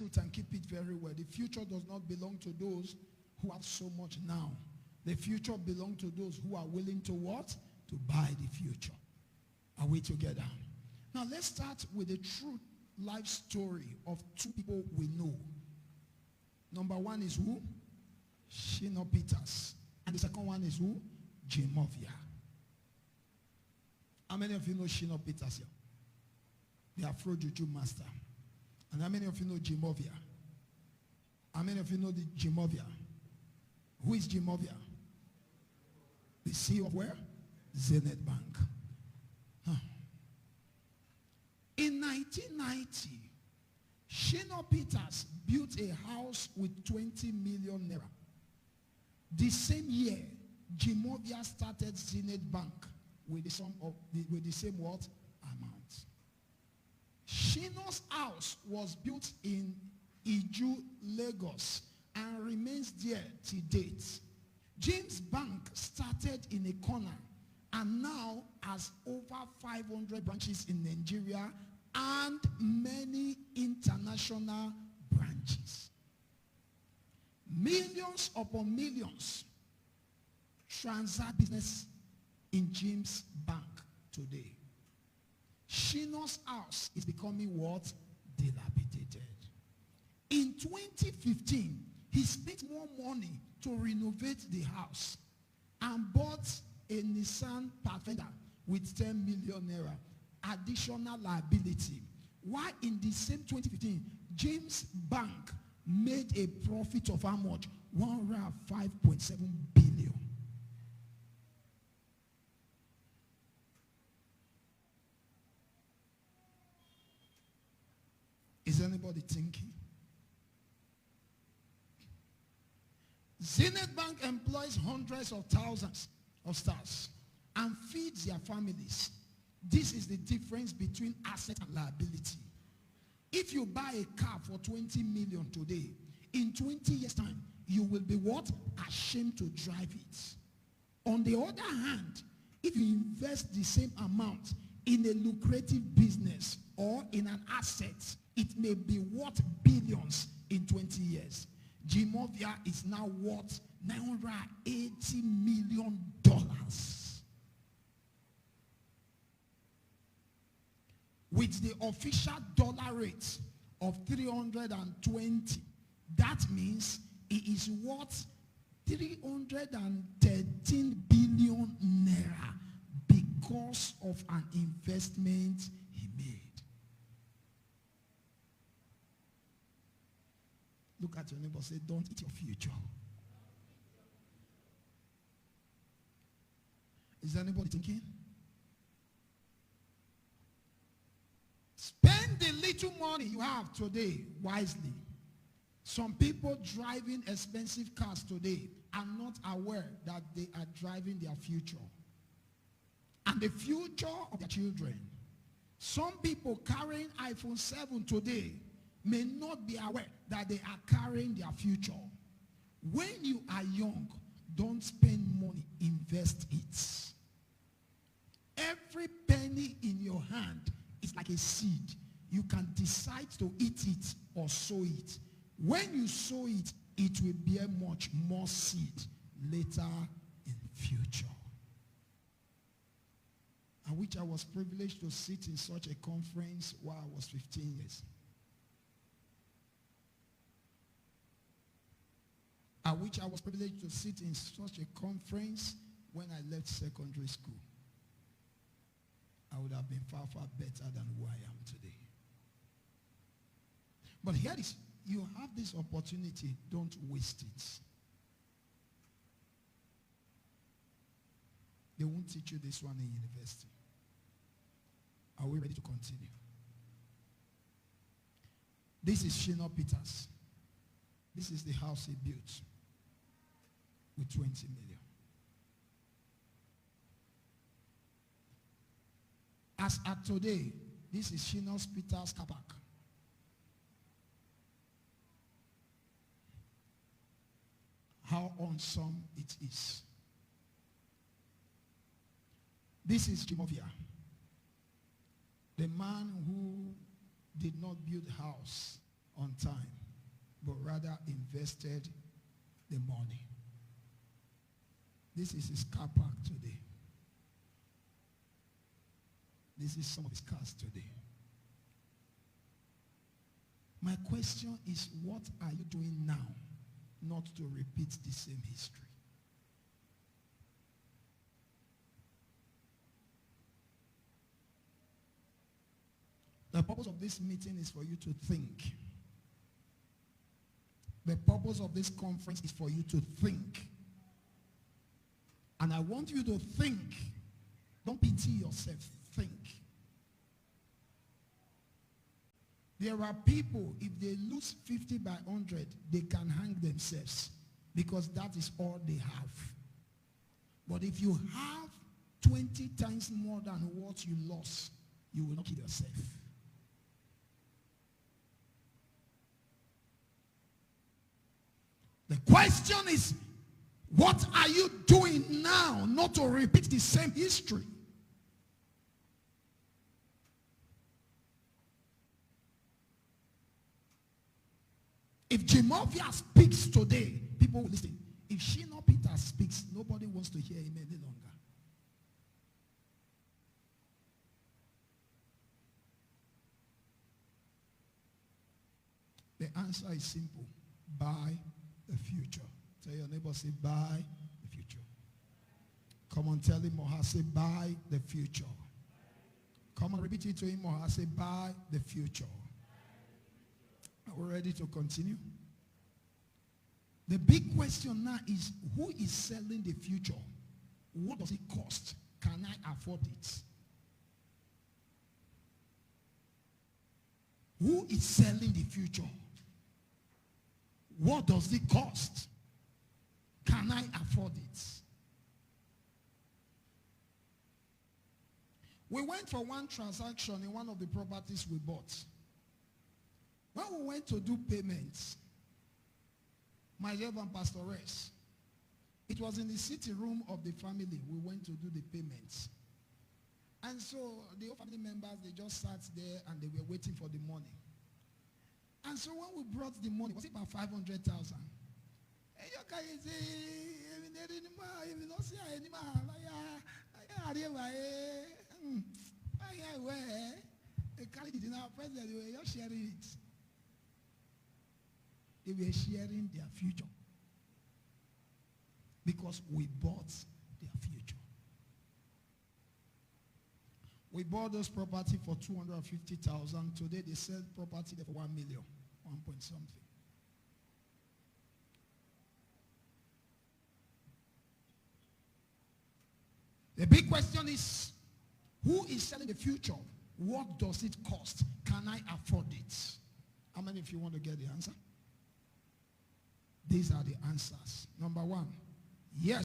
truth and keep it very well. The future does not belong to those who have so much now. The future belongs to those who are willing to what? To buy the future. Are we together? Now let's start with the true life story of two people we know. Number one is who? Shino Peters. And the second one is who? Jimovia. How many of you know Shino Peters here? The Afro Juju master. And how many of you know Jimovia? How many of you know the Jimovia? Who is Jimovia? The CEO of where? Zenith Bank. Huh. In 1990, Shino Peters built a house with 20 million naira. The same year, Jimovia started Zenith Bank with the same what? Amount. Shino's house was built in Iju, Lagos, and remains there to date. James Bank started in a corner and now has over 500 branches in Nigeria and many international branches. Millions upon millions transact business in James Bank today. Shino's house is becoming what? Dilapidated. In 2015, he spent more money to renovate the house and bought a Nissan Pathfinder with 10 million naira additional liability. While in the same 2015, James Bank made a profit of how much? 105.7 billion. Is anybody thinking? Zenith Bank employs hundreds of thousands of staffs and feeds their families. This is the difference between asset and liability. If you buy a car for 20 million today, in 20 years' time, you will be what? Ashamed to drive it. On the other hand, if you invest the same amount in a lucrative business or in an asset, it may be worth billions in 20 years. Jimovia is now worth $980 million. With the official dollar rate of 320, that means it is worth 313 billion naira because of an investment he made. Look at your neighbor, say, don't eat your future. Is anybody thinking? Spend the little money you have today wisely. Some people driving expensive cars today are not aware that they are driving their future and the future of their children. Some people carrying iPhone 7 today may not be aware that they are carrying their future. When you are young, don't spend money, invest it. Every penny in your hand is like a seed. You can decide to eat it or sow it. When you sow it, it will bear much more seed later in the future. I wish I was privileged to sit in such a conference while I was 15 years. I wish I was privileged to sit in such a conference when I left secondary school. I would have been far, far better than who I am today. But here is, you have this opportunity, don't waste it. They won't teach you this one in university. Are we ready to continue? This is Shino Peters. This is the house he built with 20 million. As at today, this is Shino Peters' car park. How awesome it is. This is Jimovia, the man who did not build a house on time. rather invested the money. This is his car park today. This is some of his cars today. My question is, what are you doing now not to repeat the same history? The purpose of this meeting is for you to think. The purpose of this conference is for you to think. And I want you to think. Don't pity yourself. Think. There are people, if they lose 50 by 100, they can hang themselves because that is all they have. But if you have 20 times more than what you lost, you will not kill yourself. The question is, what are you doing now not to repeat the same history? If Jimovia speaks today, people will listen. If Shino Peter speaks, nobody wants to hear him any longer. The answer is simple. Buy the future. Tell your neighbor, say, buy the future. Come on, tell him, Moha, say, buy the future. Come on, repeat it to him, Moha, say, buy the future. Are we ready to continue? The big question now is, who is selling the future? What does it cost? Can I afford it? Who is selling the future? What does it cost? Can I afford it? We went for one transaction in one of the properties we bought. When we went to do payments, myself and Pastor Rez, it was in the sitting room of the family. We went to do the payments. And so the family members, they just sat there and they were waiting for the money. And so when we brought the money, it was about 500,000. They were sharing their future because we bought their future. We bought this property for 250,000. Today they sell property for 1 million, 1 point something. The big question is, who is selling the future? What does it cost? Can I afford it? How many of you want to get the answer? These are the answers. Number one, yes.